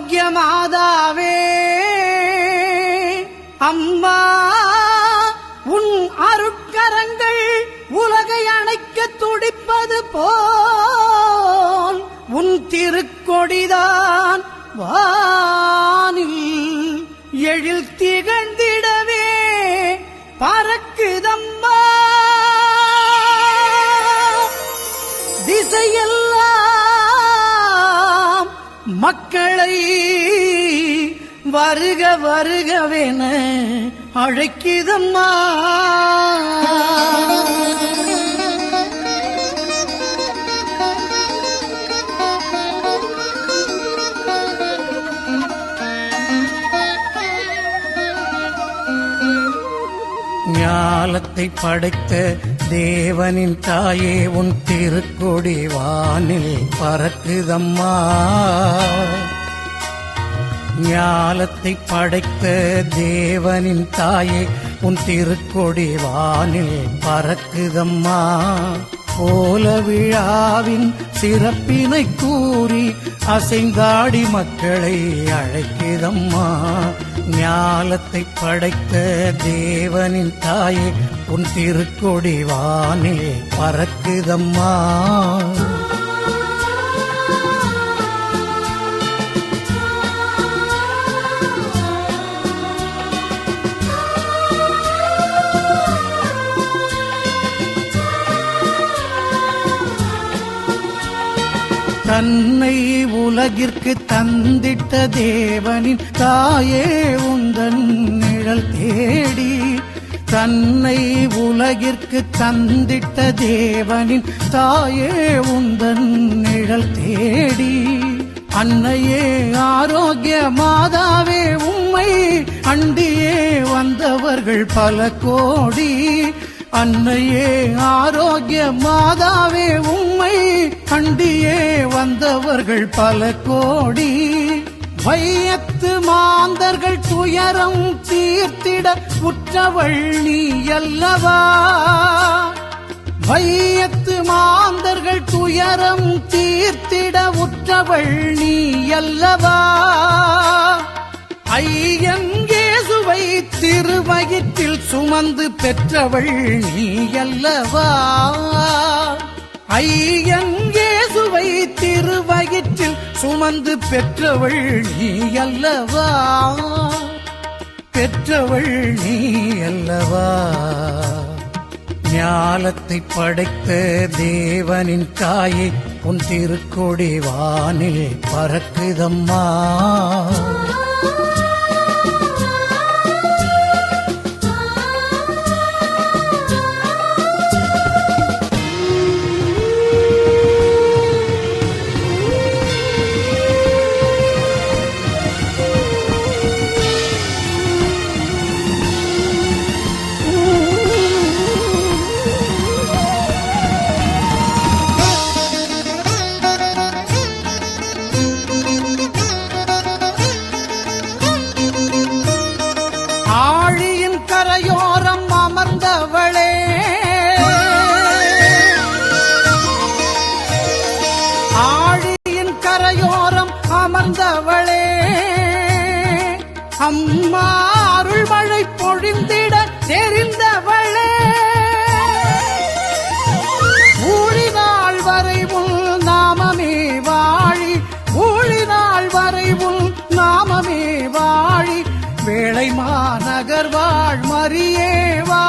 ஆரோக்கிய மாதாவே அம்மா, உன் அருட்கரங்கள் உலகை அணைக்க துடிப்பது போல் உன் திருக்கொடிதான் வானில் எழில் திகழ்ந்திடவே பறக்குதம்மா. திசையெல்லாம் மக்களை வருக வருகவென அழைக்குதம்மா. ஞாலத்தை படைத்த தேவனின் தாயே, உன் திருக்கொடி வானில் பறக்குதம்மா. ஞாலத்தை படைத்த தேவனின் தாயே, உன் திருக்கொடி வானில் பறக்குதம்மா. கோல விழாவின் சிறப்பினை கூறி அசைந்தாடி மக்களை அழைக்குதம்மா. ஞாலத்தை படைத்த தேவனின் தாயே, உன் திருக்கொடி வானில் பறக்குதம்மா. தன்னை உலகிற்கு தந்திட்ட தேவனின் தாயே, உந்தன் நிழல் தேடி. தன்னை உலகிற்கு தந்திட்ட தேவனின் தாயே, உந்தன் நிழல் தேடி. அன்னையே ஆரோக்கிய மாதாவே, உம்மை அண்டியே வந்தவர்கள் பல கோடி. அன்னையே ஆரோக்கிய மாதாவே, உம்மை அண்டியே வந்தவர்கள் பல கோடி. வையத்து மாந்தர்கள் துயரம் தீர்த்திட உற்றவள் நீ அல்லவா. வையத்து மாந்தர்கள் துயரம் தீர்த்திட உற்றவள் நீ அல்லவா. ஐயன் இயேசுவை திருவயிற்றில் சுமந்து பெற்றவள் நீ அல்லவா. ஐயன் இயேசுவை திருவயிற்றில் சுமந்து பெற்றவள் நீ அல்லவா. பெற்றவள் நீ அல்லவா. ஞாலத்தை படைத்த தேவனின் தாயே, உன் திருக்கொடி வானில் பறக்குதம்மா. ஆழியின் கரையோரம் அமர்ந்தவளே, ஆழியின் கரையோரம் அமர்ந்தவளே, அம்மா அருள் மழை பொழிந்திட தெரிந்தவளே. ஊழினாள் வரை உன் நாமமே வாழி, ஊழினாள் வரை உன் நாமமே வாழி. வேளை மாநகர் வாழ் மரியே வா.